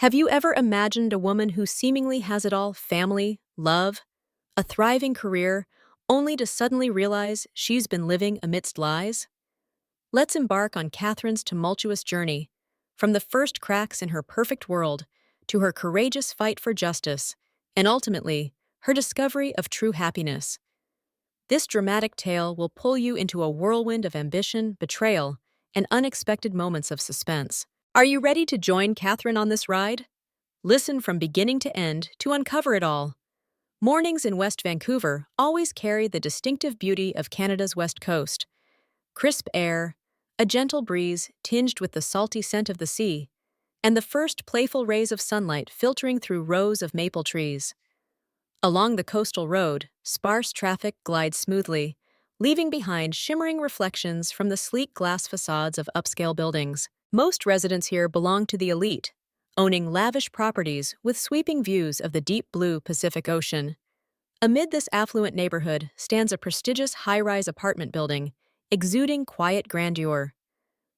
Have you ever imagined a woman who seemingly has it all: family, love, a thriving career, only to suddenly realize she's been living amidst lies? Let's embark on Catherine's tumultuous journey, from the first cracks in her perfect world to her courageous fight for justice, and ultimately, her discovery of true happiness. This dramatic tale will pull you into a whirlwind of ambition, betrayal, and unexpected moments of suspense. Are you ready to join Catherine on this ride? Listen from beginning to end to uncover it all. Mornings in West Vancouver always carry the distinctive beauty of Canada's west coast. Crisp air, a gentle breeze tinged with the salty scent of the sea, and the first playful rays of sunlight filtering through rows of maple trees. Along the coastal road, sparse traffic glides smoothly, leaving behind shimmering reflections from the sleek glass facades of upscale buildings. Most residents here belong to the elite, owning lavish properties with sweeping views of the deep blue Pacific Ocean. Amid this affluent neighborhood stands a prestigious high-rise apartment building, exuding quiet grandeur.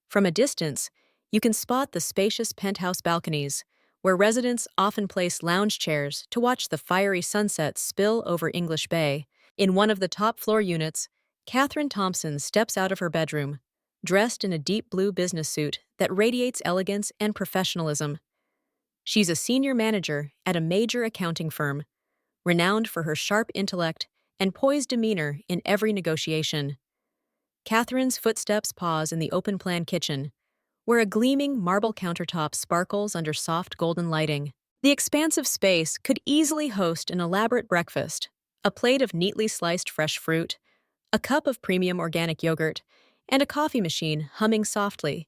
From a distance, you can spot the spacious penthouse balconies, where residents often place lounge chairs to watch the fiery sunset spill over English Bay. In one of the top floor units, Catherine Thompson steps out of her bedroom, dressed in a deep blue business suit that radiates elegance and professionalism. She's a senior manager at a major accounting firm, renowned for her sharp intellect and poised demeanor in every negotiation. Catherine's footsteps pause in the open-plan kitchen, where a gleaming marble countertop sparkles under soft golden lighting. The expansive space could easily host an elaborate breakfast: a plate of neatly sliced fresh fruit, a cup of premium organic yogurt, and a coffee machine humming softly,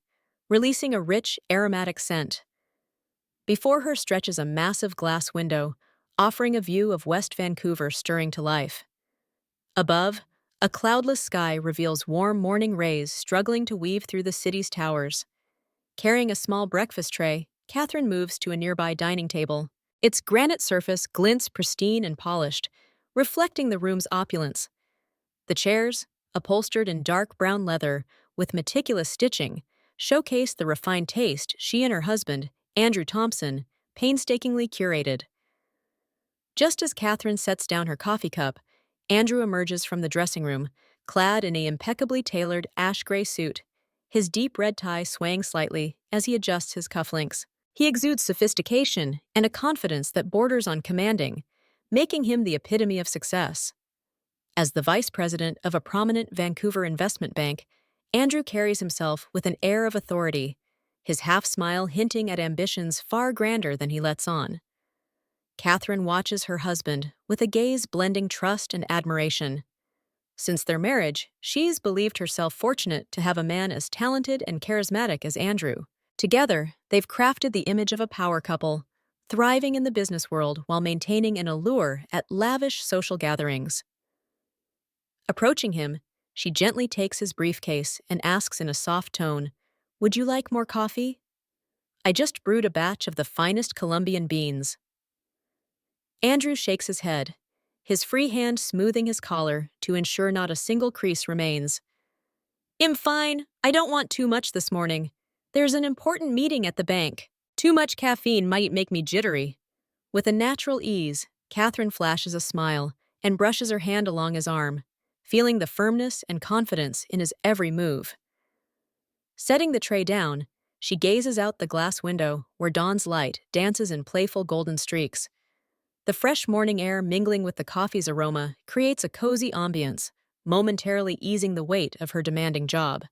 releasing a rich, aromatic scent. Before her stretches a massive glass window, offering a view of West Vancouver stirring to life. Above, a cloudless sky reveals warm morning rays struggling to weave through the city's towers. Carrying a small breakfast tray, Catherine moves to a nearby dining table. Its granite surface glints pristine and polished, reflecting the room's opulence. The chairs, upholstered in dark brown leather with meticulous stitching, showcase the refined taste she and her husband, Andrew Thompson, painstakingly curated. Just as Catherine sets down her coffee cup, Andrew emerges from the dressing room, clad in an impeccably tailored ash-gray suit, his deep red tie swaying slightly as he adjusts his cufflinks. He exudes sophistication and a confidence that borders on commanding, making him the epitome of success. As the vice president of a prominent Vancouver investment bank, Andrew carries himself with an air of authority, his half-smile hinting at ambitions far grander than he lets on. Catherine watches her husband with a gaze blending trust and admiration. Since their marriage, she's believed herself fortunate to have a man as talented and charismatic as Andrew. Together, they've crafted the image of a power couple, thriving in the business world while maintaining an allure at lavish social gatherings. Approaching him, she gently takes his briefcase and asks in a soft tone, "Would you like more coffee? I just brewed a batch of the finest Colombian beans." Andrew shakes his head, his free hand smoothing his collar to ensure not a single crease remains. "I'm fine. I don't want too much this morning. There's an important meeting at the bank. Too much caffeine might make me jittery." With a natural ease, Catherine flashes a smile and brushes her hand along his arm, feeling the firmness and confidence in his every move. Setting the tray down, she gazes out the glass window where dawn's light dances in playful golden streaks. The fresh morning air mingling with the coffee's aroma creates a cozy ambience, momentarily easing the weight of her demanding job.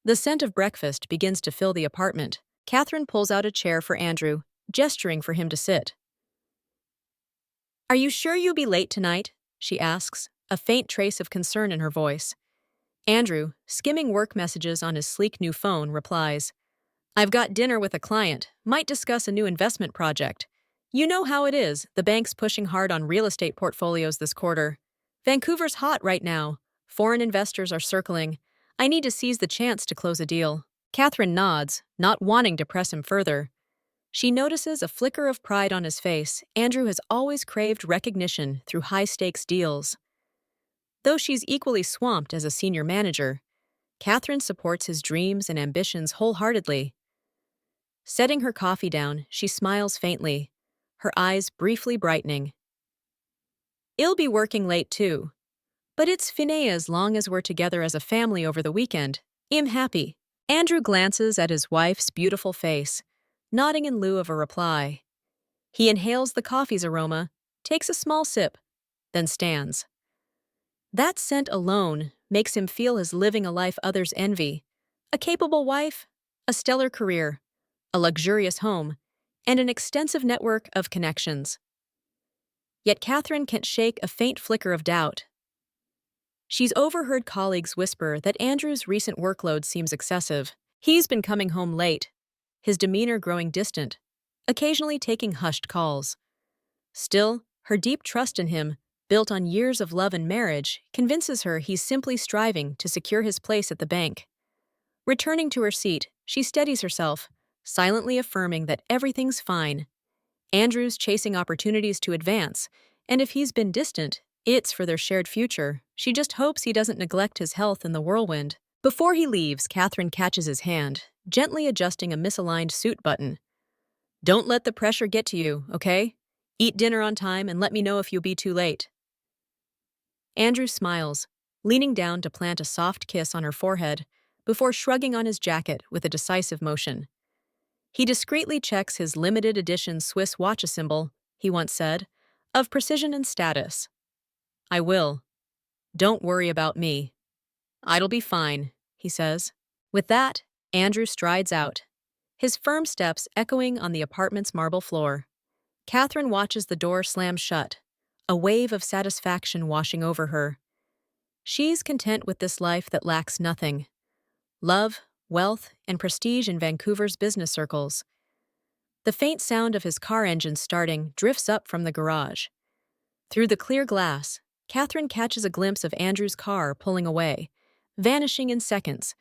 The scent of breakfast begins to fill the apartment. Catherine pulls out a chair for Andrew, gesturing for him to sit. "Are you sure you'll be late tonight?" she asks, a faint trace of concern in her voice. Andrew, skimming work messages on his sleek new phone, replies, "I've got dinner with a client, might discuss a new investment project. You know how it is, the bank's pushing hard on real estate portfolios this quarter. Vancouver's hot right now. Foreign investors are circling. I need to seize the chance to close a deal." Catherine nods, not wanting to press him further. She notices a flicker of pride on his face. Andrew has always craved recognition through high-stakes deals. Though she's equally swamped as a senior manager, Catherine supports his dreams and ambitions wholeheartedly. Setting her coffee down, she smiles faintly, her eyes briefly brightening. "I'll be working late too. But it's fine as long as we're together as a family over the weekend. I'm happy." Andrew glances at his wife's beautiful face, nodding in lieu of a reply. He inhales the coffee's aroma, takes a small sip, then stands. That scent alone makes him feel he's living a life others envy. A capable wife, a stellar career, a luxurious home, and an extensive network of connections. Yet Catherine can't shake a faint flicker of doubt. She's overheard colleagues whisper that Andrew's recent workload seems excessive. He's been coming home late, his demeanor growing distant, occasionally taking hushed calls. Still, her deep trust in him, built on years of love and marriage, convinces her he's simply striving to secure his place at the bank. Returning to her seat, she steadies herself, silently affirming that everything's fine. Andrew's chasing opportunities to advance, and if he's been distant, it's for their shared future. She just hopes he doesn't neglect his health in the whirlwind. Before he leaves, Catherine catches his hand, gently adjusting a misaligned suit button. "Don't let the pressure get to you, okay? Eat dinner on time and let me know if you'll be too late." Andrew smiles, leaning down to plant a soft kiss on her forehead before shrugging on his jacket with a decisive motion. He discreetly checks his limited edition Swiss watch symbol, he once said, of precision and status. "I will. Don't worry about me. I'll be fine," he says. With that, Andrew strides out, his firm steps echoing on the apartment's marble floor. Catherine watches the door slam shut, a wave of satisfaction washing over her. She's content with this life that lacks nothing: love, wealth, and prestige in Vancouver's business circles. The faint sound of his car engine starting drifts up from the garage. Through the clear glass, Catherine catches a glimpse of Andrew's car pulling away, vanishing in seconds,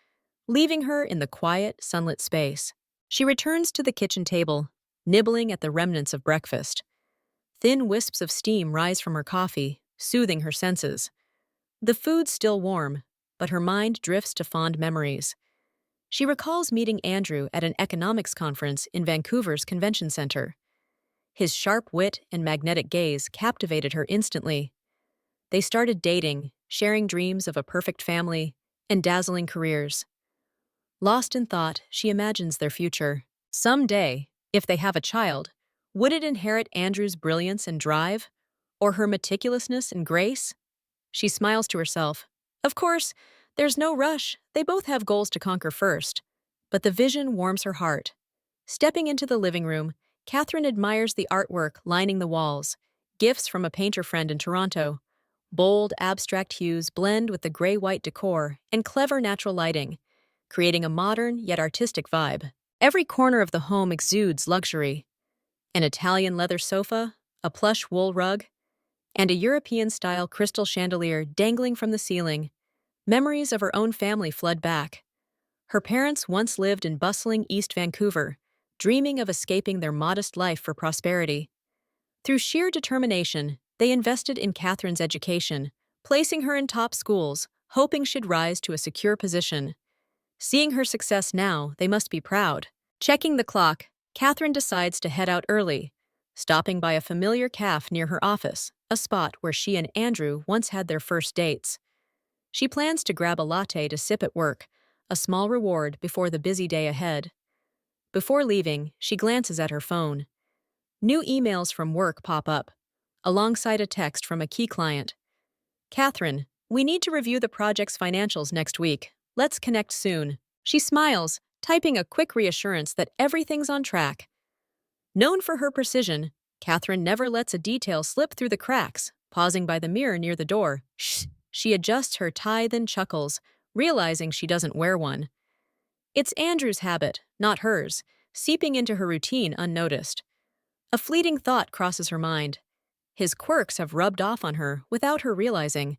leaving her in the quiet, sunlit space. She returns to the kitchen table, nibbling at the remnants of breakfast. Thin wisps of steam rise from her coffee, soothing her senses. The food's still warm, but her mind drifts to fond memories. She recalls meeting Andrew at an economics conference in Vancouver's convention center. His sharp wit and magnetic gaze captivated her instantly. They started dating, sharing dreams of a perfect family and dazzling careers. Lost in thought, she imagines their future. Someday, if they have a child, would it inherit Andrew's brilliance and drive, or her meticulousness and grace? She smiles to herself. Of course, there's no rush. They both have goals to conquer first. But the vision warms her heart. Stepping into the living room, Catherine admires the artwork lining the walls, gifts from a painter friend in Toronto. Bold, abstract hues blend with the gray-white decor and clever natural lighting, creating a modern yet artistic vibe. Every corner of the home exudes luxury. An Italian leather sofa, a plush wool rug, and a European-style crystal chandelier dangling from the ceiling. Memories of her own family flood back. Her parents once lived in bustling East Vancouver, dreaming of escaping their modest life for prosperity. Through sheer determination, they invested in Catherine's education, placing her in top schools, hoping she'd rise to a secure position. Seeing her success now, they must be proud. Checking the clock, Catherine decides to head out early, stopping by a familiar cafe near her office, a spot where she and Andrew once had their first dates. She plans to grab a latte to sip at work, a small reward before the busy day ahead. Before leaving, she glances at her phone. New emails from work pop up, alongside a text from a key client. "Catherine, we need to review the project's financials next week. Let's connect soon." She smiles, typing a quick reassurance that everything's on track. Known for her precision, Catherine never lets a detail slip through the cracks, pausing by the mirror near the door. Shh! She adjusts her tie, then chuckles, realizing she doesn't wear one. It's Andrew's habit, not hers, seeping into her routine unnoticed. A fleeting thought crosses her mind. His quirks have rubbed off on her without her realizing.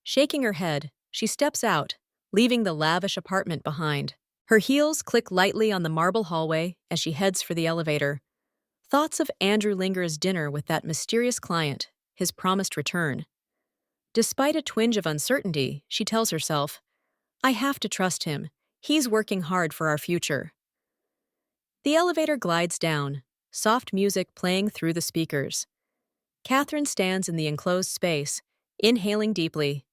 Shaking her head, she steps out, leaving the lavish apartment behind. Her heels click lightly on the marble hallway as she heads for the elevator. Thoughts of Andrew linger as dinner with that mysterious client, his promised return. Despite a twinge of uncertainty, she tells herself, "I have to trust him. He's working hard for our future." The elevator glides down, soft music playing through the speakers. Catherine stands in the enclosed space, inhaling deeply.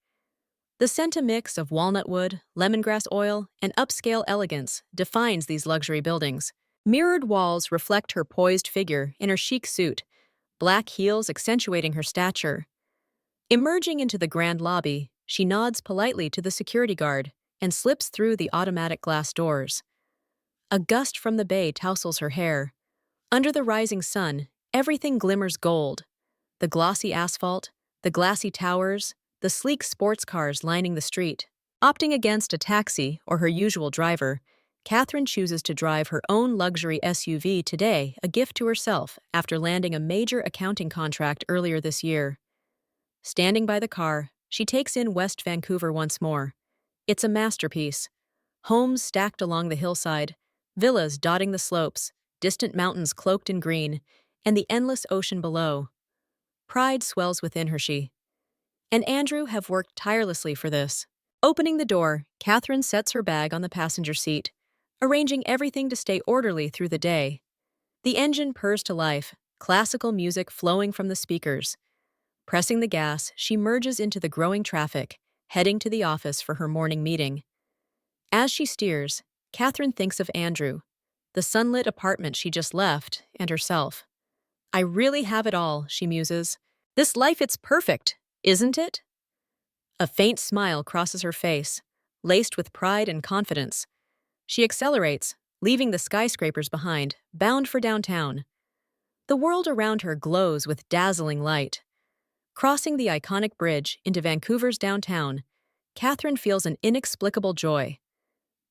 The scent mix of walnut wood, lemongrass oil, and upscale elegance defines these luxury buildings. Mirrored walls reflect her poised figure in her chic suit, black heels accentuating her stature. Emerging into the grand lobby, she nods politely to the security guard and slips through the automatic glass doors. A gust from the bay tousles her hair. Under the rising sun, everything glimmers gold. The glossy asphalt, the glassy towers, the sleek sports cars lining the street. Opting against a taxi or her usual driver, Catherine chooses to drive her own luxury SUV today, a gift to herself after landing a major accounting contract earlier this year. Standing by the car, she takes in West Vancouver once more. It's a masterpiece. Homes stacked along the hillside, villas dotting the slopes, distant mountains cloaked in green, and the endless ocean below. Pride swells within her. She and Andrew have worked tirelessly for this. Opening the door, Catherine sets her bag on the passenger seat, arranging everything to stay orderly through the day. The engine purrs to life, classical music flowing from the speakers. Pressing the gas, she merges into the growing traffic, heading to the office for her morning meeting. As she steers, Catherine thinks of Andrew, the sunlit apartment she just left, and herself. I really have it all, she muses. This life, it's perfect, isn't it? A faint smile crosses her face, laced with pride and confidence. She accelerates, leaving the skyscrapers behind, bound for downtown. The world around her glows with dazzling light. Crossing the iconic bridge into Vancouver's downtown, Catherine feels an inexplicable joy.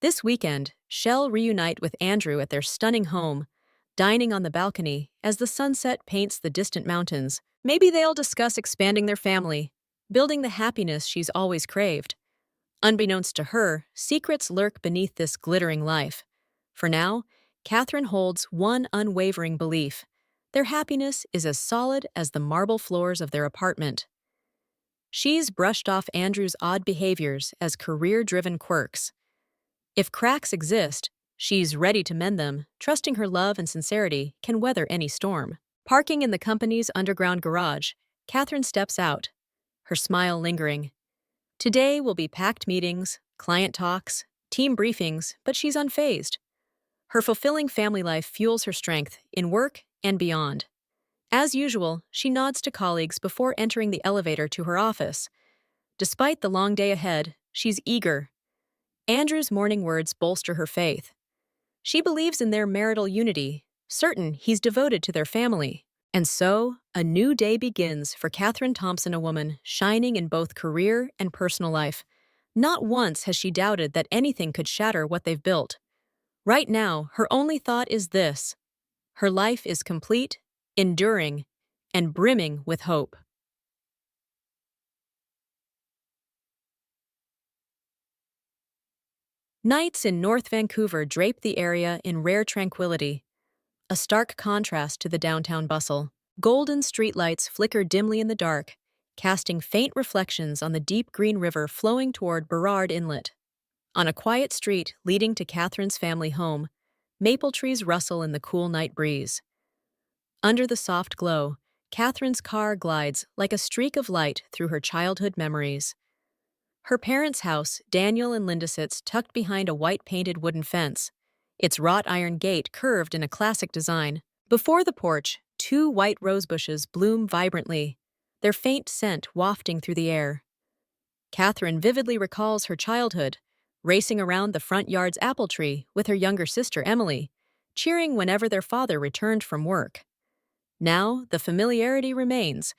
This weekend, she'll reunite with Andrew at their stunning home, dining on the balcony as the sunset paints the distant mountains. Maybe they'll discuss expanding their family, building the happiness she's always craved. Unbeknownst to her, secrets lurk beneath this glittering life. For now, Catherine holds one unwavering belief. Their happiness is as solid as the marble floors of their apartment. She's brushed off Andrew's odd behaviors as career-driven quirks. If cracks exist, she's ready to mend them, trusting her love and sincerity can weather any storm. Parking in the company's underground garage, Catherine steps out, her smile lingering. Today will be packed meetings, client talks, team briefings, but she's unfazed. Her fulfilling family life fuels her strength in work and beyond. As usual, she nods to colleagues before entering the elevator to her office. Despite the long day ahead, she's eager. Andrew's morning words bolster her faith. She believes in their marital unity, certain he's devoted to their family. And so, a new day begins for Catherine Thompson, a woman shining in both career and personal life. Not once has she doubted that anything could shatter what they've built. Right now, her only thought is this: her life is complete, enduring, and brimming with hope. Nights in North Vancouver drape the area in rare tranquility, a stark contrast to the downtown bustle. Golden streetlights flicker dimly in the dark, casting faint reflections on the deep green river flowing toward Burrard Inlet. On a quiet street leading to Catherine's family home, maple trees rustle in the cool night breeze. Under the soft glow, Catherine's car glides like a streak of light through her childhood memories. Her parents' house, Daniel and Linda, sits tucked behind a white-painted wooden fence, its wrought iron gate curved in a classic design. Before the porch, two white rose bushes bloom vibrantly, their faint scent wafting through the air. Catherine vividly recalls her childhood, racing around the front yard's apple tree with her younger sister Emily, cheering whenever their father returned from work. Now, the familiarity remains,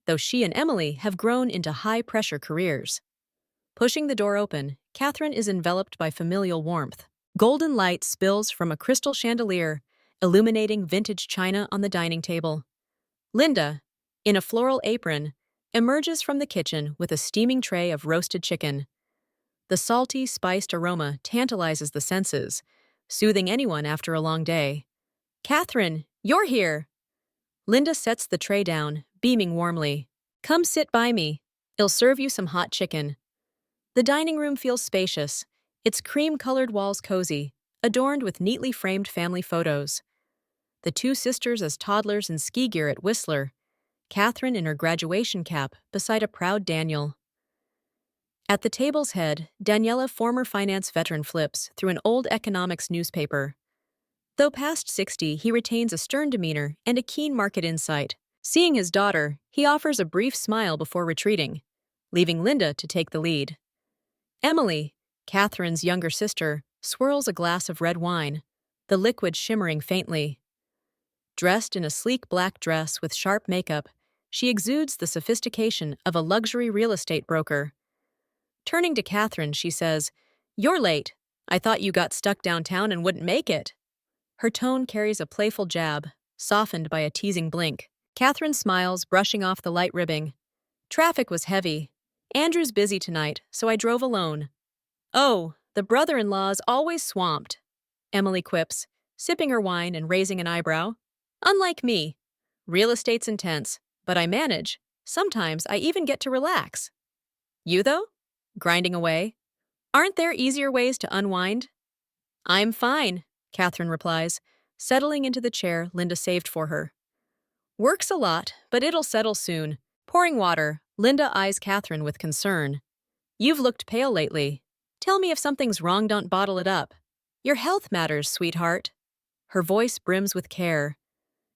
though she and Emily have grown into high-pressure careers. Pushing the door open, Catherine is enveloped by familial warmth. Golden light spills from a crystal chandelier, illuminating vintage china on the dining table. Linda, in a floral apron, emerges from the kitchen with a steaming tray of roasted chicken. The salty, spiced aroma tantalizes the senses, soothing anyone after a long day. Catherine, you're here! Linda sets the tray down, beaming warmly. Come sit by me. I'll serve you some hot chicken. The dining room feels spacious, its cream-colored walls cozy, adorned with neatly framed family photos. The two sisters as toddlers in ski gear at Whistler, Catherine in her graduation cap beside a proud Daniel. At the table's head, Daniela, former finance veteran, flips through an old economics newspaper. Though past 60, he retains a stern demeanor and a keen market insight. Seeing his daughter, he offers a brief smile before retreating, leaving Linda to take the lead. Emily, Catherine's younger sister, swirls a glass of red wine, the liquid shimmering faintly. Dressed in a sleek black dress with sharp makeup, she exudes the sophistication of a luxury real estate broker. Turning to Catherine, she says, "You're late. I thought you got stuck downtown and wouldn't make it." Her tone carries a playful jab, softened by a teasing blink. Catherine smiles, brushing off the light ribbing. "Traffic was heavy. Andrew's busy tonight, so I drove alone." "Oh, the brother-in-law's always swamped," Emily quips, sipping her wine and raising an eyebrow. "Unlike me. Real estate's intense, but I manage. Sometimes I even get to relax." "You, though?" Grinding away. "Aren't there easier ways to unwind?" "I'm fine," Catherine replies, settling into the chair Linda saved for her. "Works a lot, but it'll settle soon." Pouring water, Linda eyes Catherine with concern. "You've looked pale lately. Tell me if something's wrong, don't bottle it up. Your health matters, sweetheart." Her voice brims with care.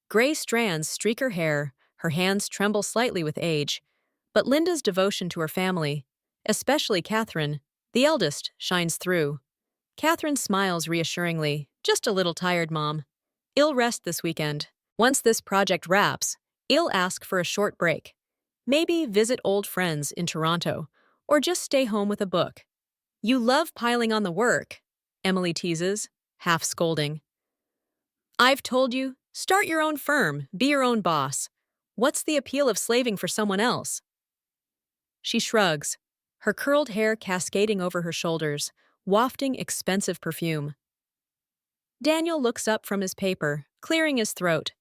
Gray strands streak her hair, her hands tremble slightly with age. But Linda's devotion to her family, especially Catherine, the eldest, shines through. Catherine smiles reassuringly. "Just a little tired, Mom. I'll rest this weekend. Once this project wraps, I'll ask for a short break. Maybe visit old friends in Toronto, or just stay home with a book." "You love piling on the work," Emily teases, half scolding. "I've told you, start your own firm, be your own boss. What's the appeal of slaving for someone else?" She shrugs, her curled hair cascading over her shoulders, wafting expensive perfume. Daniel looks up from his paper, clearing his throat.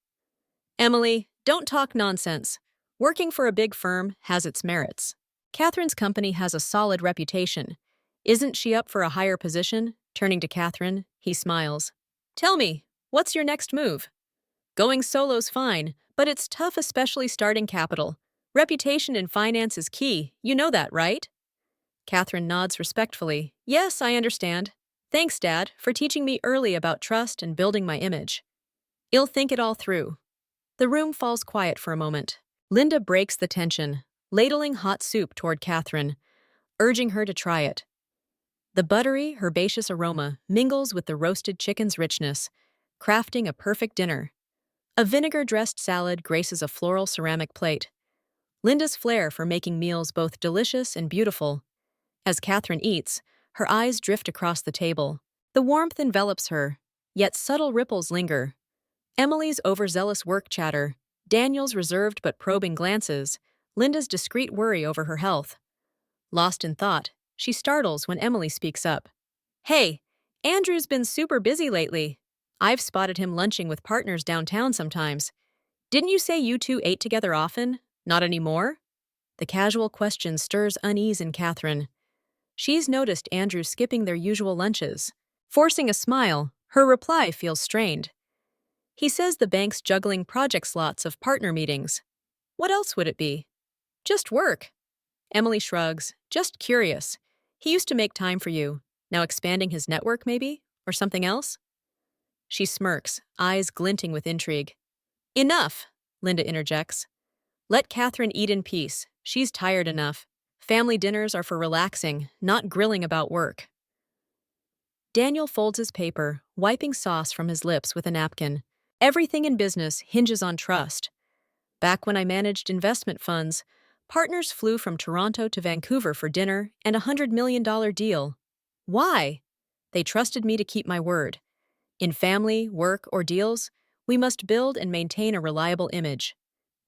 "Emily, don't talk nonsense. Working for a big firm has its merits. Catherine's company has a solid reputation. Isn't she up for a higher position?" Turning to Catherine, he smiles. "Tell me, what's your next move?" "Going solo's fine, but it's tough, especially starting capital. Reputation in finance is key, you know that, right?" Catherine nods respectfully. "Yes, I understand. Thanks, Dad, for teaching me early about trust and building my image. I'll think it all through." The room falls quiet for a moment. Linda breaks the tension, ladling hot soup toward Catherine, urging her to try it. The buttery, herbaceous aroma mingles with the roasted chicken's richness, crafting a perfect dinner. A vinegar-dressed salad graces a floral ceramic plate. Linda's flair for making meals both delicious and beautiful. As Catherine eats, her eyes drift across the table. The warmth envelops her, yet subtle ripples linger. Emily's overzealous work chatter, Daniel's reserved but probing glances, Linda's discreet worry over her health. Lost in thought, she startles when Emily speaks up. "Hey, Andrew's been super busy lately. I've spotted him lunching with partners downtown sometimes. Didn't you say you two ate together often? Not anymore?" The casual question stirs unease in Catherine. She's noticed Andrew skipping their usual lunches. Forcing a smile, her reply feels strained. "He says the bank's juggling project slots of partner meetings. What else would it be? Just work." Emily shrugs. "Just curious. He used to make time for you. Now expanding his network, maybe? Or something else?" She smirks, eyes glinting with intrigue. "Enough," Linda interjects. "Let Catherine eat in peace. She's tired enough. Family dinners are for relaxing, not grilling about work." Daniel folds his paper, wiping sauce from his lips with a napkin. "Everything in business hinges on trust. Back when I managed investment funds, partners flew from Toronto to Vancouver for dinner and $100 million deal. Why? They trusted me to keep my word. In family, work, or deals, we must build and maintain a reliable image."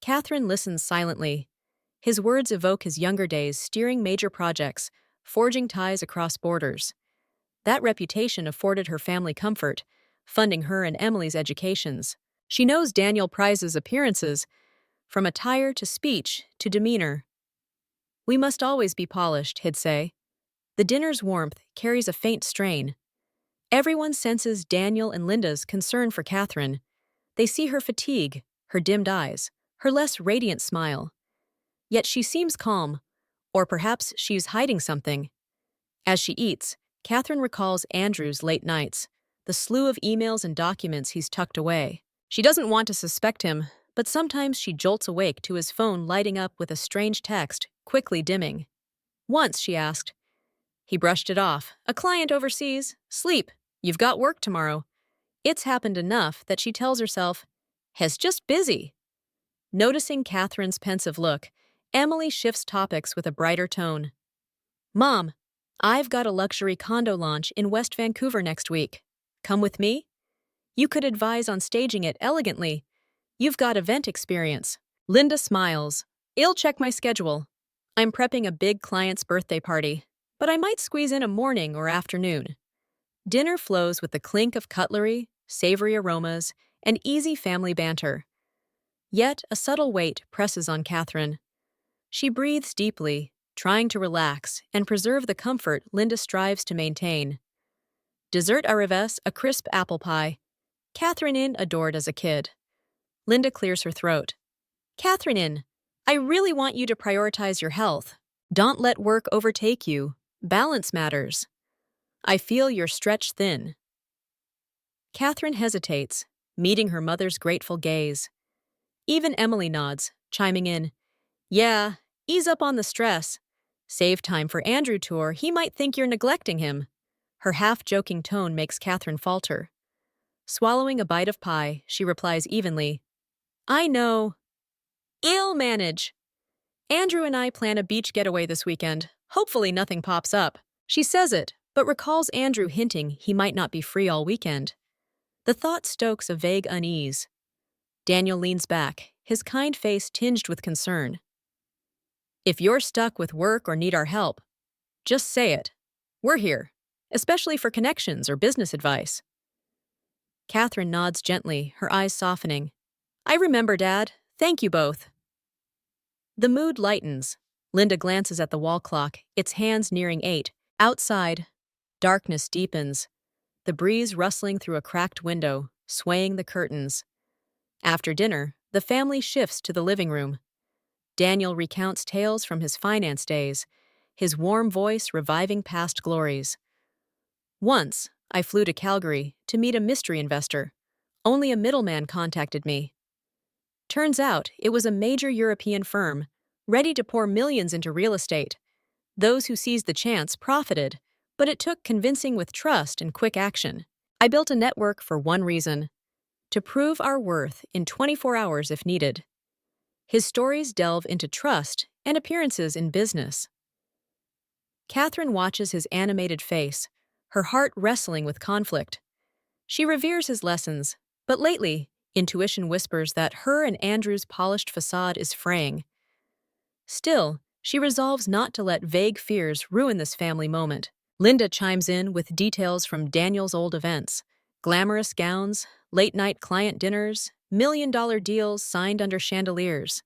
Catherine listens silently. His words evoke his younger days steering major projects, forging ties across borders. That reputation afforded her family comfort, funding her and Emily's educations. She knows Daniel prizes appearances, from attire to speech to demeanor. "We must always be polished," he'd say. The dinner's warmth carries a faint strain. Everyone senses Daniel and Linda's concern for Catherine. They see her fatigue, her dimmed eyes, her less radiant smile. Yet she seems calm, or perhaps she's hiding something. As she eats, Catherine recalls Andrew's late nights, the slew of emails and documents he's tucked away. She doesn't want to suspect him, but sometimes she jolts awake to his phone lighting up with a strange text, quickly dimming. Once, she asked. He brushed it off. A client overseas. Sleep. You've got work tomorrow. It's happened enough that she tells herself, "He's just busy." Noticing Catherine's pensive look, Emily shifts topics with a brighter tone. Mom, I've got a luxury condo launch in West Vancouver next week. Come with me? You could advise on staging it elegantly. You've got event experience. Linda smiles. I'll check my schedule. I'm prepping a big client's birthday party, but I might squeeze in a morning or afternoon. Dinner flows with the clink of cutlery, savory aromas, and easy family banter. Yet a subtle weight presses on Catherine. She breathes deeply, trying to relax and preserve the comfort Linda strives to maintain. Dessert arrives, a crisp apple pie. Catherine in adored as a kid. Linda clears her throat. Catherine in, I really want you to prioritize your health. Don't let work overtake you. Balance matters. I feel you're stretched thin. Catherine hesitates, meeting her mother's grateful gaze. Even Emily nods, chiming in. Yeah, ease up on the stress. Save time for Andrew tour, he might think you're neglecting him. Her half-joking tone makes Catherine falter. Swallowing a bite of pie, she replies evenly. I know. I'll manage. Andrew and I plan a beach getaway this weekend. Hopefully nothing pops up. She says it, but recalls Andrew hinting he might not be free all weekend. The thought stokes a vague unease. Daniel leans back, his kind face tinged with concern. If you're stuck with work or need our help, just say it. We're here, especially for connections or business advice. Catherine nods gently, her eyes softening. I remember, Dad. Thank you both. The mood lightens. Linda glances at the wall clock, its hands nearing 8. Outside, darkness deepens, the breeze rustling through a cracked window, swaying the curtains. After dinner, the family shifts to the living room. Daniel recounts tales from his finance days, his warm voice reviving past glories. Once, I flew to Calgary to meet a mystery investor. Only a middleman contacted me. Turns out it was a major European firm, ready to pour millions into real estate. Those who seized the chance profited, but it took convincing with trust and quick action. I built a network for one reason: to prove our worth in 24 hours if needed. His stories delve into trust and appearances in business. Catherine watches his animated face, her heart wrestling with conflict. She reveres his lessons, but lately, intuition whispers that her and Andrew's polished facade is fraying. Still, she resolves not to let vague fears ruin this family moment. Linda chimes in with details from Daniel's old events: glamorous gowns, late-night client dinners, million-dollar deals signed under chandeliers.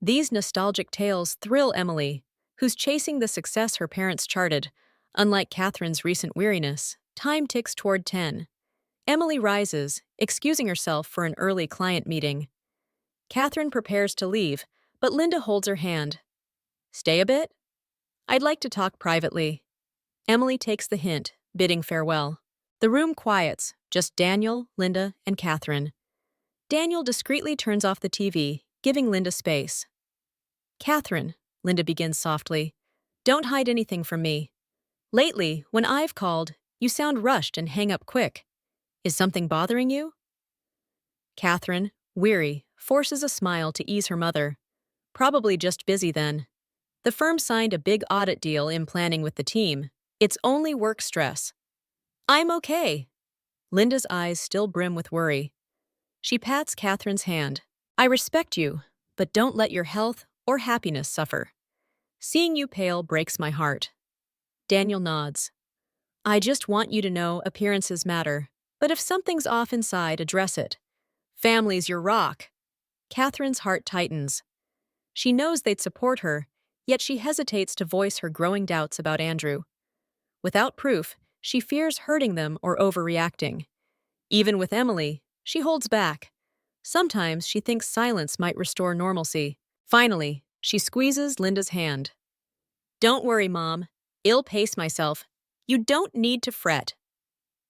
These nostalgic tales thrill Emily, who's chasing the success her parents charted. Unlike Catherine's recent weariness, time ticks toward 10. Emily rises, excusing herself for an early client meeting. Catherine prepares to leave, but Linda holds her hand. Stay a bit? I'd like to talk privately. Emily takes the hint, bidding farewell. The room quiets, just Daniel, Linda, and Catherine. Daniel discreetly turns off the TV, giving Linda space. Catherine, Linda begins softly, don't hide anything from me. Lately, when I've called, you sound rushed and hang up quick. Is something bothering you? Catherine, weary, forces a smile to ease her mother. Probably just busy then. The firm signed a big audit deal in planning with the team. It's only work stress. I'm okay. Linda's eyes still brim with worry. She pats Catherine's hand. I respect you, but don't let your health or happiness suffer. Seeing you pale breaks my heart. Daniel nods. I just want you to know appearances matter, but if something's off inside, address it. Family's your rock. Catherine's heart tightens. She knows they'd support her, yet she hesitates to voice her growing doubts about Andrew. Without proof, She fears hurting them or overreacting. Even with Emily, she holds back. Sometimes she thinks silence might restore normalcy. Finally, she squeezes Linda's hand. Don't worry, Mom. I'll pace myself. You don't need to fret.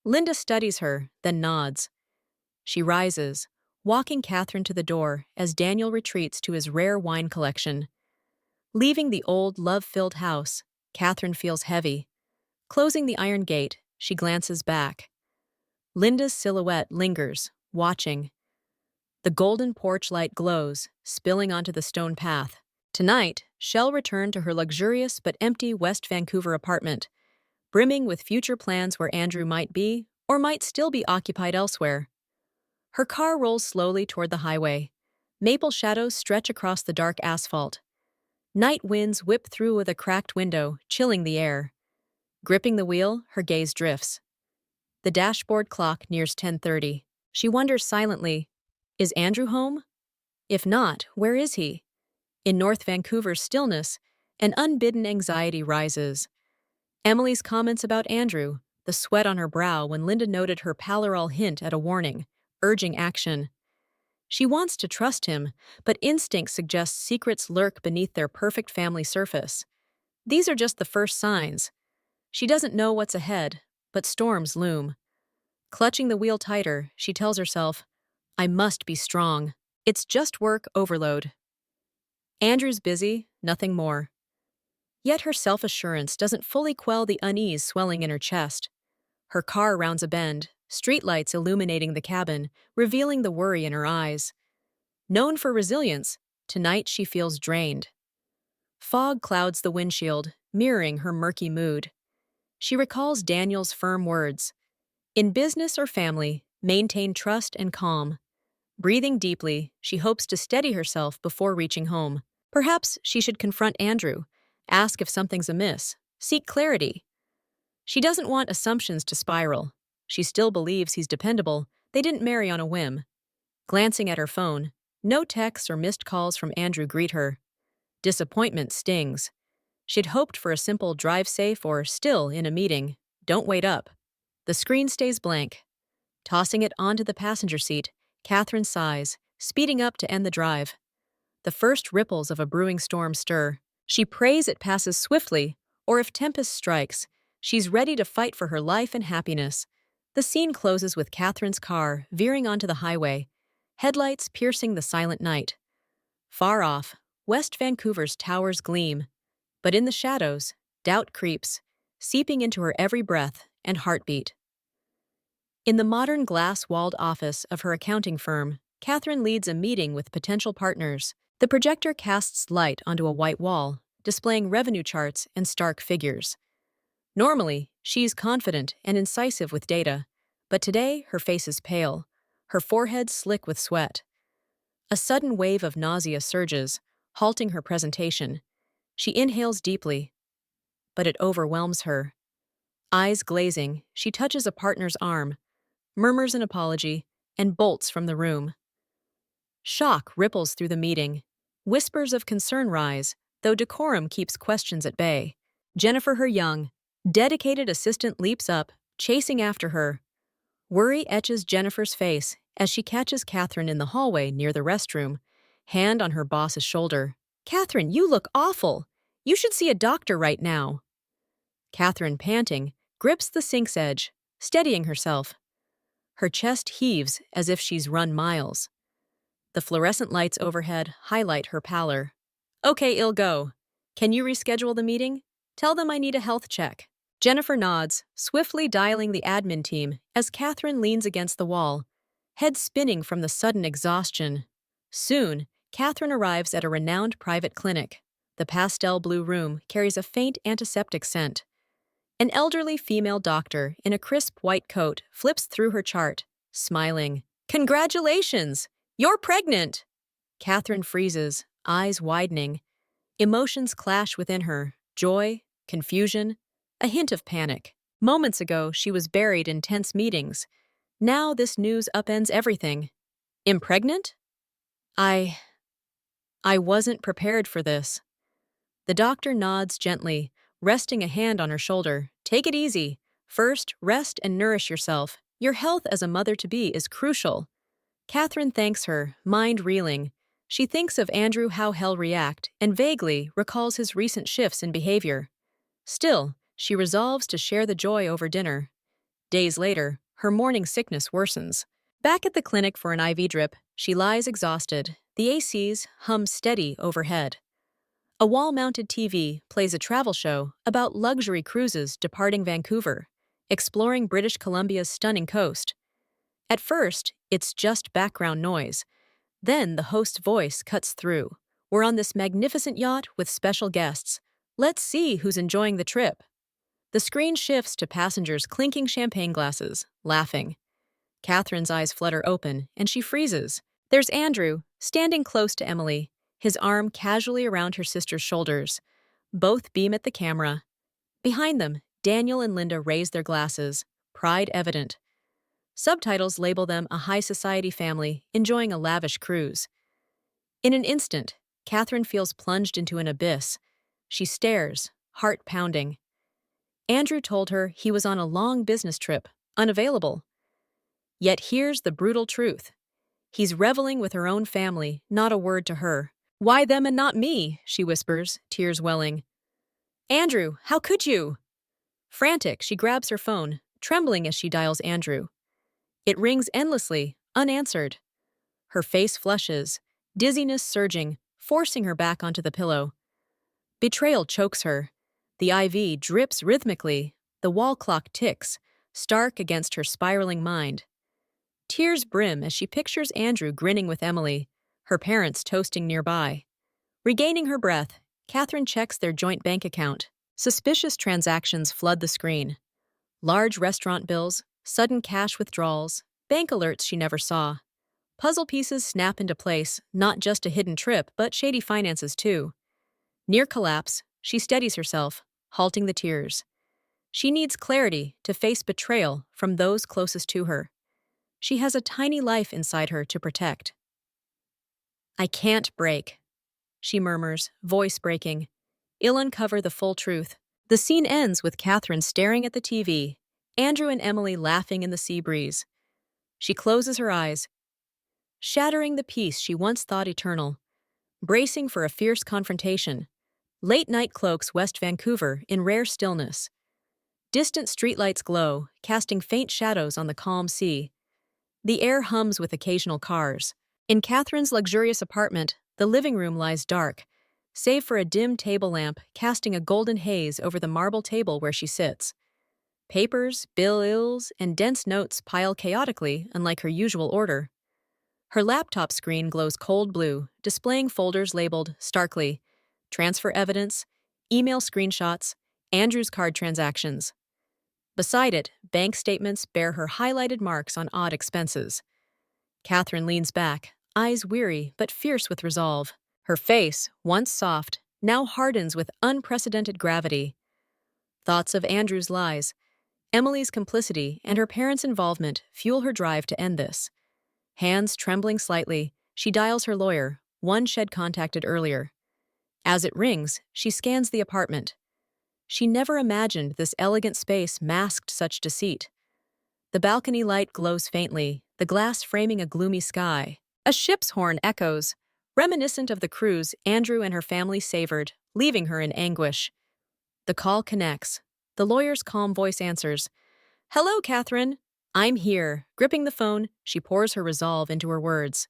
Linda studies her, then nods. She rises, walking Catherine to the door as Daniel retreats to his rare wine collection. Leaving the old, love-filled house, Catherine feels heavy. Closing the iron gate, she glances back. Linda's silhouette lingers, watching. The golden porch light glows, spilling onto the stone path. Tonight, Shell returned to her luxurious but empty West Vancouver apartment, brimming with future plans where Andrew might be, or might still be occupied elsewhere. Her car rolls slowly toward the highway. Maple shadows stretch across the dark asphalt. Night winds whip through with a cracked window, chilling the air. Gripping the wheel, her gaze drifts. The dashboard clock nears 10:30. She wonders silently, is Andrew home? If not, where is he? In North Vancouver's stillness, an unbidden anxiety rises. Emily's comments about Andrew, the sweat on her brow when Linda noted her pallor all hint at a warning, urging action. She wants to trust him, but instinct suggests secrets lurk beneath their perfect family surface. These are just the first signs. She doesn't know what's ahead, but storms loom. Clutching the wheel tighter, she tells herself, I must be strong. It's just work overload. Andrew's busy, nothing more. Yet her self-assurance doesn't fully quell the unease swelling in her chest. Her car rounds a bend, streetlights illuminating the cabin, revealing the worry in her eyes. Known for resilience, tonight she feels drained. Fog clouds the windshield, mirroring her murky mood. She recalls Daniel's firm words. In business or family, maintain trust and calm. Breathing deeply, she hopes to steady herself before reaching home. Perhaps she should confront Andrew, ask if something's amiss, seek clarity. She doesn't want assumptions to spiral. She still believes he's dependable. They didn't marry on a whim. Glancing at her phone, no texts or missed calls from Andrew greet her. Disappointment stings. She'd hoped for a simple drive safe or still in a meeting. Don't wait up. The screen stays blank. Tossing it onto the passenger seat, Catherine sighs, speeding up to end the drive. The first ripples of a brewing storm stir. She prays it passes swiftly, or if tempest strikes, she's ready to fight for her life and happiness. The scene closes with Catherine's car veering onto the highway, headlights piercing the silent night. Far off, West Vancouver's towers gleam, but in the shadows, doubt creeps, seeping into her every breath and heartbeat. In the modern glass-walled office of her accounting firm, Catherine leads a meeting with potential partners. The projector casts light onto a white wall, displaying revenue charts and stark figures. Normally, she's confident and incisive with data, but today her face is pale, her forehead slick with sweat. A sudden wave of nausea surges, halting her presentation. She inhales deeply, but it overwhelms her. Eyes glazing, she touches a partner's arm, murmurs an apology, and bolts from the room. Shock ripples through the meeting. Whispers of concern rise, though decorum keeps questions at bay. Jennifer, her young, dedicated assistant, leaps up, chasing after her. Worry etches Jennifer's face as she catches Catherine in the hallway near the restroom, hand on her boss's shoulder. Catherine, you look awful. You should see a doctor right now. Catherine, panting, grips the sink's edge, steadying herself. Her chest heaves as if she's run miles. The fluorescent lights overhead highlight her pallor. Okay, I'll go. Can you reschedule the meeting? Tell them I need a health check. Jennifer nods, swiftly dialing the admin team as Catherine leans against the wall, head spinning from the sudden exhaustion. Soon, Catherine arrives at a renowned private clinic. The pastel blue room carries a faint antiseptic scent. An elderly female doctor in a crisp white coat flips through her chart, smiling. Congratulations! You're pregnant! Catherine freezes, eyes widening. Emotions clash within her, joy, confusion, a hint of panic. Moments ago, she was buried in tense meetings. Now this news upends everything. Impregnant? I wasn't prepared for this. The doctor nods gently, resting a hand on her shoulder. Take it easy. First, rest and nourish yourself. Your health as a mother-to-be is crucial. Catherine thanks her, mind reeling. She thinks of Andrew how he'll react and vaguely recalls his recent shifts in behavior. Still, she resolves to share the joy over dinner. Days later, her morning sickness worsens. Back at the clinic for an IV drip, she lies exhausted. The ACs hum steady overhead. A wall-mounted TV plays a travel show about luxury cruises departing Vancouver, exploring British Columbia's stunning coast. At first, it's just background noise. Then the host's voice cuts through. We're on this magnificent yacht with special guests. Let's see who's enjoying the trip. The screen shifts to passengers clinking champagne glasses, laughing. Catherine's eyes flutter open, and she freezes. There's Andrew, standing close to Emily, his arm casually around her sister's shoulders. Both beam at the camera. Behind them, Daniel and Linda raise their glasses, pride evident. Subtitles label them a high society family enjoying a lavish cruise. In an instant, Catherine feels plunged into an abyss. She stares, heart pounding. Andrew told her he was on a long business trip, unavailable. Yet here's the brutal truth. He's reveling with her own family, not a word to her. Why them and not me? She whispers, tears welling. Andrew, how could you? Frantic, she grabs her phone, trembling as she dials Andrew. It rings endlessly, unanswered. Her face flushes, dizziness surging, forcing her back onto the pillow. Betrayal chokes her. The IV drips rhythmically. The wall clock ticks, stark against her spiraling mind. Tears brim as she pictures Andrew grinning with Emily, her parents toasting nearby. Regaining her breath, Catherine checks their joint bank account. Suspicious transactions flood the screen. Large restaurant bills, sudden cash withdrawals, bank alerts she never saw. Puzzle pieces snap into place, not just a hidden trip, but shady finances too. Near collapse, she steadies herself, halting the tears. She needs clarity to face betrayal from those closest to her. She has a tiny life inside her to protect. I can't break, she murmurs, voice breaking. I'll uncover the full truth. The scene ends with Catherine staring at the TV, Andrew and Emily laughing in the sea breeze. She closes her eyes, shattering the peace she once thought eternal, bracing for a fierce confrontation. Late night cloaks West Vancouver in rare stillness. Distant streetlights glow, casting faint shadows on the calm sea. The air hums with occasional cars. In Catherine's luxurious apartment, the living room lies dark, save for a dim table lamp casting a golden haze over the marble table where she sits. Papers, bills, and dense notes pile chaotically, unlike her usual order. Her laptop screen glows cold blue, displaying folders labeled, starkly, transfer evidence, email screenshots, Andrew's card transactions. Beside it, bank statements bear her highlighted marks on odd expenses. Catherine leans back, eyes weary but fierce with resolve. Her face, once soft, now hardens with unprecedented gravity. Thoughts of Andrew's lies, Emily's complicity, and her parents' involvement fuel her drive to end this. Hands trembling slightly, she dials her lawyer, one she'd contacted earlier. As it rings, she scans the apartment. She never imagined this elegant space masked such deceit. The balcony light glows faintly, the glass framing a gloomy sky. A ship's horn echoes, reminiscent of the cruise Andrew and her family savored, leaving her in anguish. The call connects. The lawyer's calm voice answers. Hello, Catherine. I'm here. Gripping the phone, she pours her resolve into her words.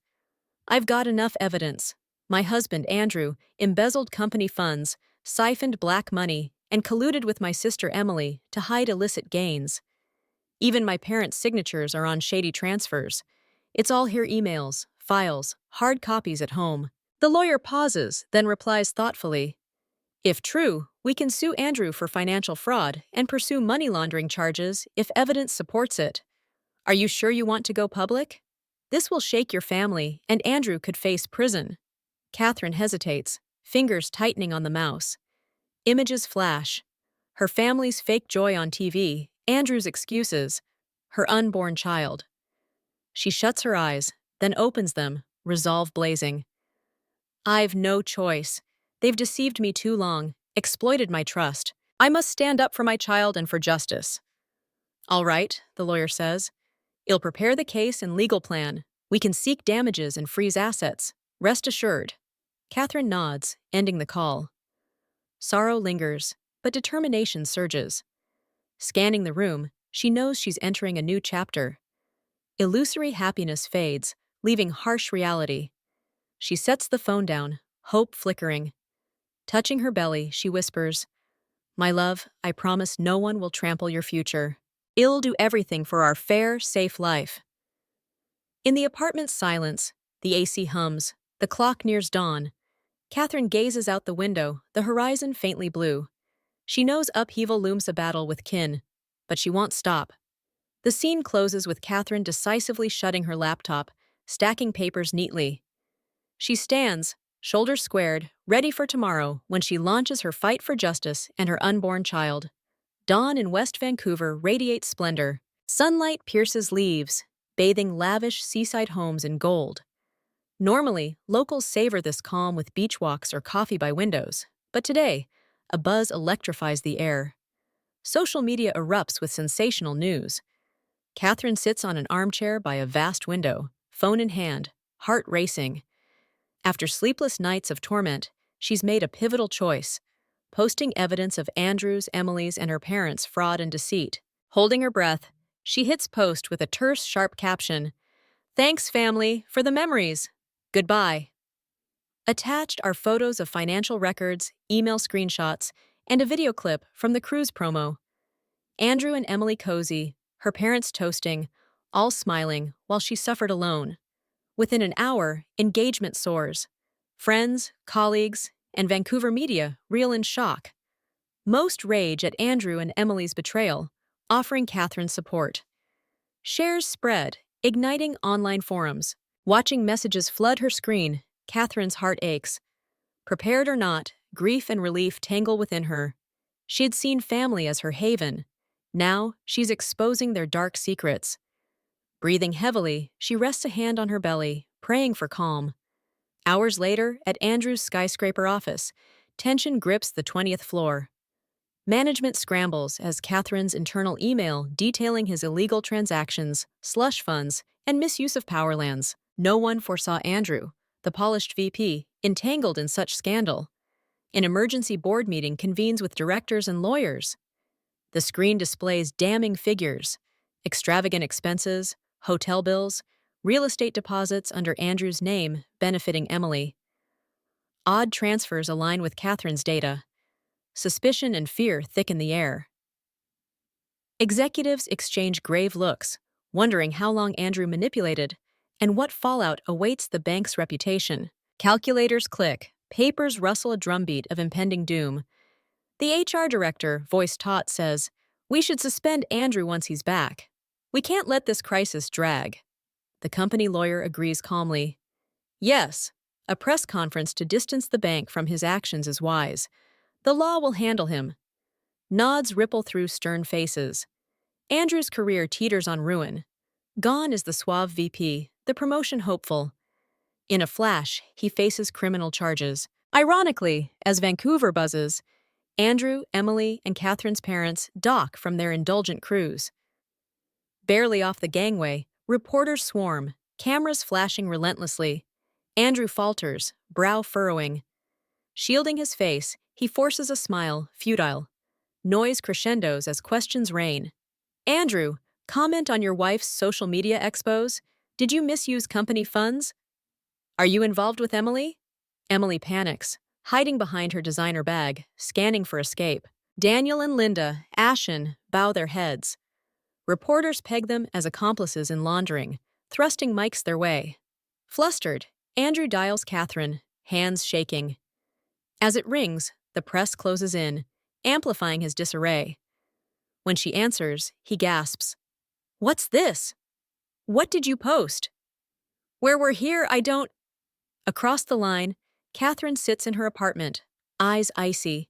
I've got enough evidence. My husband, Andrew, embezzled company funds, siphoned black money, and colluded with my sister Emily to hide illicit gains. Even my parents' signatures are on shady transfers. It's all here: emails, files, hard copies at home. The lawyer pauses, then replies thoughtfully. If true, we can sue Andrew for financial fraud and pursue money laundering charges if evidence supports it. Are you sure you want to go public? This will shake your family, and Andrew could face prison. Catherine hesitates, fingers tightening on the mouse. Images flash. Her family's fake joy on TV, Andrew's excuses, her unborn child. She shuts her eyes, then opens them, resolve blazing. I've no choice. They've deceived me too long, exploited my trust. I must stand up for my child and for justice. All right, the lawyer says. He'll prepare the case and legal plan. We can seek damages and freeze assets. Rest assured. Catherine nods, ending the call. Sorrow lingers, but determination surges. Scanning the room, she knows she's entering a new chapter. Illusory happiness fades, leaving harsh reality. She sets the phone down, hope flickering. Touching her belly, she whispers, "My love, I promise no one will trample your future. I'll do everything for our fair, safe life." In the apartment's silence, the AC hums, the clock nears dawn. Catherine gazes out the window, the horizon faintly blue. She knows upheaval looms a battle with kin, but she won't stop. The scene closes with Catherine decisively shutting her laptop, stacking papers neatly. She stands, shoulders squared, ready for tomorrow when she launches her fight for justice and her unborn child. Dawn in West Vancouver radiates splendor. Sunlight pierces leaves, bathing lavish seaside homes in gold. Normally, locals savor this calm with beach walks or coffee by windows, but today, a buzz electrifies the air. Social media erupts with sensational news. Catherine sits on an armchair by a vast window, phone in hand, heart racing. After sleepless nights of torment, she's made a pivotal choice, posting evidence of Andrew's, Emily's, and her parents' fraud and deceit. Holding her breath, she hits post with a terse, sharp caption, "Thanks, family, for the memories. Goodbye." Attached are photos of financial records, email screenshots, and a video clip from the cruise promo. Andrew and Emily cozy, her parents toasting, all smiling while she suffered alone. Within an hour, engagement soars. Friends, colleagues, and Vancouver media reel in shock. Most rage at Andrew and Emily's betrayal, offering Catherine support. Shares spread, igniting online forums. Watching messages flood her screen, Catherine's heart aches. Prepared or not, grief and relief tangle within her. She had seen family as her haven. Now, she's exposing their dark secrets. Breathing heavily, she rests a hand on her belly, praying for calm. Hours later, at Andrew's skyscraper office, tension grips the 20th floor. Management scrambles as Catherine's internal email detailing his illegal transactions, slush funds, and misuse of power lands. No one foresaw Andrew, the polished VP, entangled in such scandal. An emergency board meeting convenes with directors and lawyers. The screen displays damning figures, extravagant expenses, hotel bills, real estate deposits under Andrew's name benefiting Emily. Odd transfers align with Catherine's data. Suspicion and fear thicken the air. Executives exchange grave looks, wondering how long Andrew manipulated and what fallout awaits the bank's reputation. Calculators click, papers rustle a drumbeat of impending doom. The HR director, voice taut, says, "We should suspend Andrew once he's back. We can't let this crisis drag." The company lawyer agrees calmly. Yes, a press conference to distance the bank from his actions is wise. The law will handle him. Nods ripple through stern faces. Andrew's career teeters on ruin. Gone is the suave VP, the promotion hopeful. In a flash, he faces criminal charges. Ironically, as Vancouver buzzes, Andrew, Emily, and Catherine's parents dock from their indulgent cruise. Barely off the gangway, reporters swarm, cameras flashing relentlessly. Andrew falters, brow furrowing. Shielding his face, he forces a smile, futile. Noise crescendos as questions rain. "Andrew, comment on your wife's social media expos. Did you misuse company funds? Are you involved with Emily?" Emily panics, hiding behind her designer bag, scanning for escape. Daniel and Linda, ashen, bow their heads. Reporters peg them as accomplices in laundering, thrusting mics their way. Flustered, Andrew dials Catherine, hands shaking. As it rings, the press closes in, amplifying his disarray. When she answers, he gasps, "What's this? What did you post?" "Where we're here, I don't—" Across the line, Catherine sits in her apartment, eyes icy.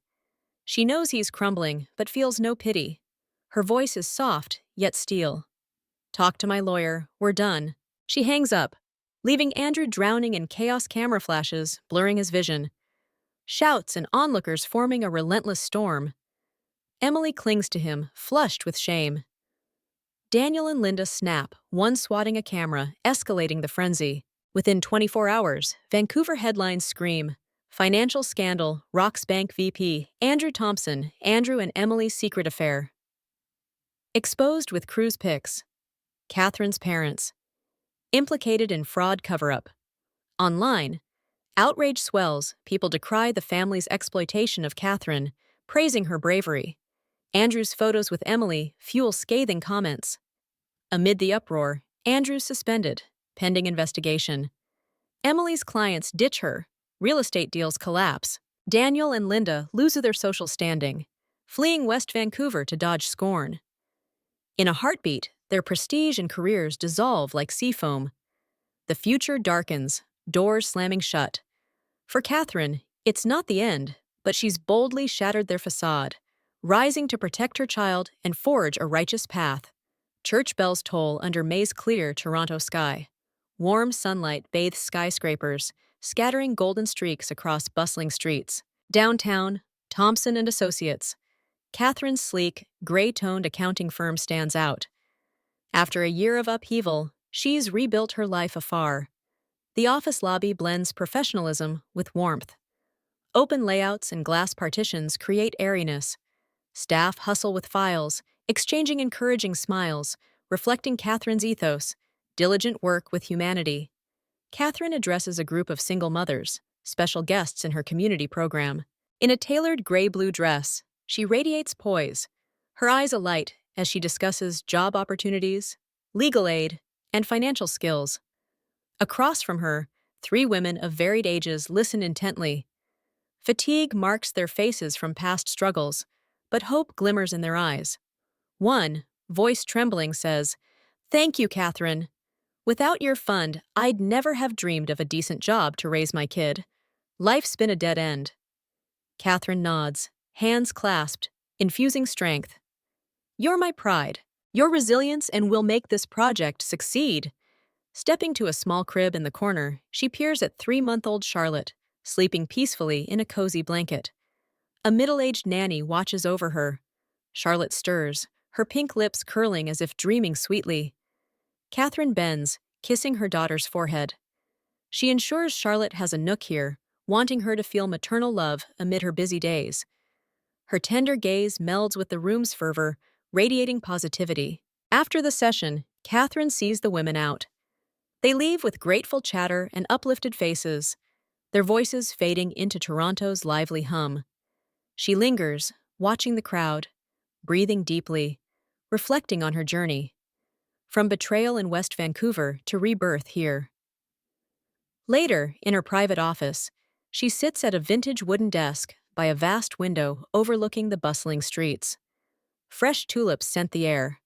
She knows he's crumbling, but feels no pity. Her voice is soft, yet steel. "Talk to my lawyer, we're done." She hangs up, leaving Andrew drowning in chaos camera flashes, blurring his vision. Shouts and onlookers forming a relentless storm. Emily clings to him, flushed with shame. Daniel and Linda snap, one swatting a camera, escalating the frenzy. Within 24 hours, Vancouver headlines scream, financial scandal, rocks bank VP, Andrew Thompson, Andrew and Emily's secret affair. Exposed with cruise pics. Catherine's parents. Implicated in fraud cover-up. Online, outrage swells, people decry the family's exploitation of Catherine, praising her bravery. Andrew's photos with Emily fuel scathing comments. Amid the uproar, Andrew's suspended, pending investigation. Emily's clients ditch her, real estate deals collapse. Daniel and Linda lose their social standing, fleeing West Vancouver to dodge scorn. In a heartbeat, their prestige and careers dissolve like sea foam. The future darkens, doors slamming shut. For Catherine, it's not the end, but she's boldly shattered their facade, rising to protect her child and forge a righteous path. Church bells toll under May's clear Toronto sky. Warm sunlight bathes skyscrapers, scattering golden streaks across bustling streets. Downtown, Thompson and Associates. Catherine's sleek, gray-toned accounting firm stands out. After a year of upheaval, she's rebuilt her life afar. The office lobby blends professionalism with warmth. Open layouts and glass partitions create airiness. Staff hustle with files, exchanging encouraging smiles, reflecting Catherine's ethos, diligent work with humanity. Catherine addresses a group of single mothers, special guests in her community program. In a tailored gray-blue dress, she radiates poise, her eyes alight as she discusses job opportunities, legal aid, and financial skills. Across from her, 3 women of varied ages listen intently. Fatigue marks their faces from past struggles, but hope glimmers in their eyes. One, voice trembling, says, "Thank you, Catherine. Without your fund, I'd never have dreamed of a decent job to raise my kid. Life's been a dead end." Catherine nods, hands clasped, infusing strength. "You're my pride, your resilience, and will make this project succeed." Stepping to a small crib in the corner, she peers at 3-month-old Charlotte, sleeping peacefully in a cozy blanket. A middle-aged nanny watches over her. Charlotte stirs, her pink lips curling as if dreaming sweetly. Catherine bends, kissing her daughter's forehead. She ensures Charlotte has a nook here, wanting her to feel maternal love amid her busy days. Her tender gaze melds with the room's fervor, radiating positivity. After the session, Catherine sees the women out. They leave with grateful chatter and uplifted faces, their voices fading into Toronto's lively hum. She lingers, watching the crowd, breathing deeply, reflecting on her journey. From betrayal in West Vancouver to rebirth here. Later, in her private office, she sits at a vintage wooden desk by a vast window overlooking the bustling streets. Fresh tulips scent the air.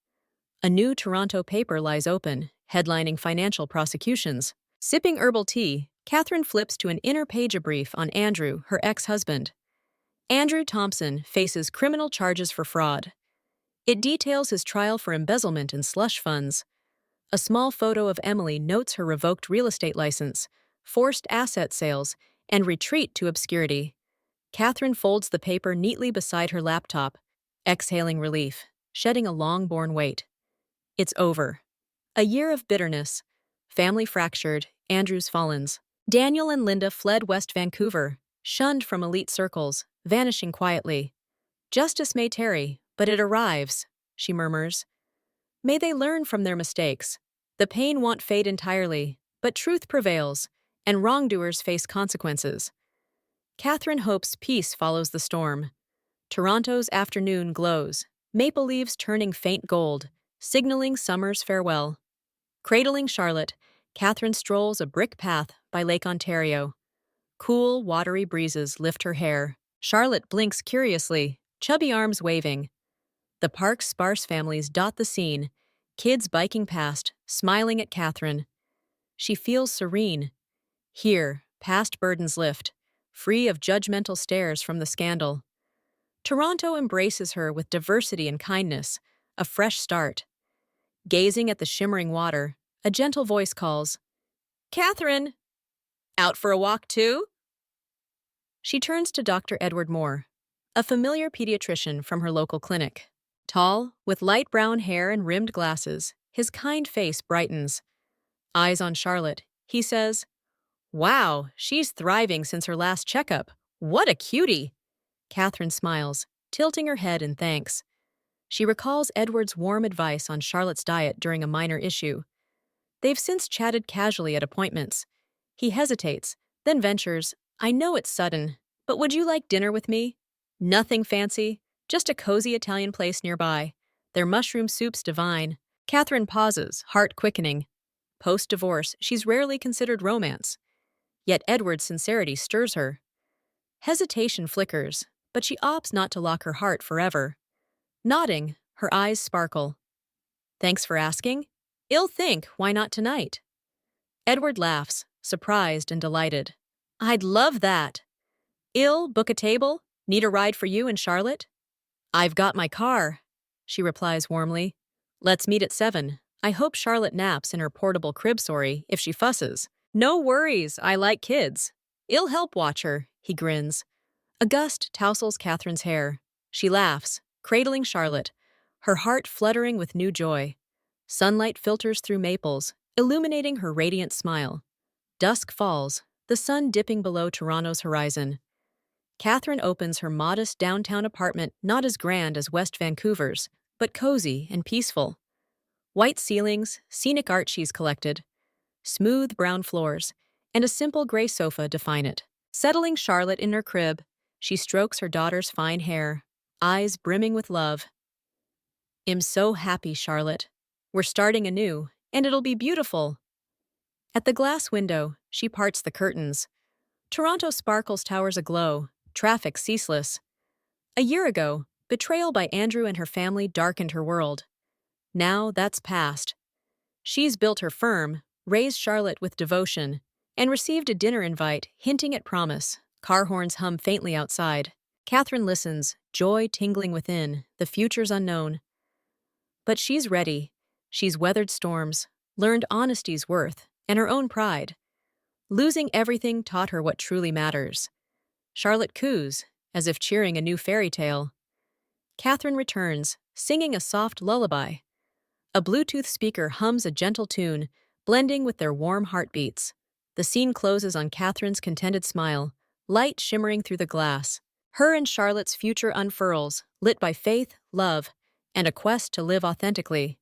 A new Toronto paper lies open, headlining financial prosecutions. Sipping herbal tea, Catherine flips to an inner page brief on Andrew, her ex-husband. Andrew Thompson faces criminal charges for fraud. It details his trial for embezzlement and slush funds. A small photo of Emily notes her revoked real estate license, forced asset sales, and retreat to obscurity. Catherine folds the paper neatly beside her laptop, exhaling relief, shedding a long-borne weight. It's over. A year of bitterness. Family fractured, Andrew's fallens. Daniel and Linda fled West Vancouver, shunned from elite circles, vanishing quietly. "Justice may tarry, but it arrives," she murmurs. May they learn from their mistakes. The pain won't fade entirely, but truth prevails, and wrongdoers face consequences. Catherine hopes peace follows the storm. Toronto's afternoon glows, maple leaves turning faint gold, signaling summer's farewell. Cradling Charlotte, Catherine strolls a brick path by Lake Ontario. Cool, watery breezes lift her hair. Charlotte blinks curiously, chubby arms waving. The park's sparse families dot the scene, kids biking past, smiling at Catherine. She feels serene. Here, past burdens lift, free of judgmental stares from the scandal. Toronto embraces her with diversity and kindness, a fresh start. Gazing at the shimmering water, a gentle voice calls, "Catherine! Out for a walk too?" She turns to Dr. Edward Moore, a familiar pediatrician from her local clinic. Tall, with light brown hair and rimmed glasses, his kind face brightens. Eyes on Charlotte, he says, "Wow, she's thriving since her last checkup. What a cutie!" Catherine smiles, tilting her head in thanks. She recalls Edward's warm advice on Charlotte's diet during a minor issue. They've since chatted casually at appointments. He hesitates, then ventures, "I know it's sudden, but would you like dinner with me?" "Nothing fancy, just a cozy Italian place nearby. Their mushroom soup's divine." Catherine pauses, heart quickening. Post-divorce, she's rarely considered romance. Yet Edward's sincerity stirs her. Hesitation flickers, but she opts not to lock her heart forever. Nodding, her eyes sparkle. "Thanks for asking. I'll think, why not tonight?" Edward laughs, surprised and delighted. "I'd love that. I'll book a table. Need a ride for you and Charlotte?" "I've got my car," she replies warmly. "Let's meet at 7. I hope Charlotte naps in her portable crib, sorry, if she fusses." "No worries, I like kids. I'll help watch her," he grins. A gust tousles Catherine's hair. She laughs, cradling Charlotte, her heart fluttering with new joy. Sunlight filters through maples, illuminating her radiant smile. Dusk falls, the sun dipping below Toronto's horizon. Catherine opens her modest downtown apartment, not as grand as West Vancouver's, but cozy and peaceful. White ceilings, scenic art she's collected, smooth brown floors, and a simple gray sofa define it. Settling Charlotte in her crib, she strokes her daughter's fine hair, eyes brimming with love. "I'm so happy, Charlotte. We're starting anew, and it'll be beautiful." At the glass window, she parts the curtains. Toronto sparkles towers aglow, traffic ceaseless. A year ago, betrayal by Andrew and her family darkened her world. Now that's past. She's built her firm, raised Charlotte with devotion, and received a dinner invite hinting at promise. Car horns hum faintly outside. Catherine listens, joy tingling within, the future's unknown. But she's ready. She's weathered storms, learned honesty's worth, and her own pride. Losing everything taught her what truly matters. Charlotte coos, as if cheering a new fairy tale. Catherine returns, singing a soft lullaby. A Bluetooth speaker hums a gentle tune, blending with their warm heartbeats. The scene closes on Catherine's contented smile, light shimmering through the glass. Her and Charlotte's future unfurls, lit by faith, love, and a quest to live authentically.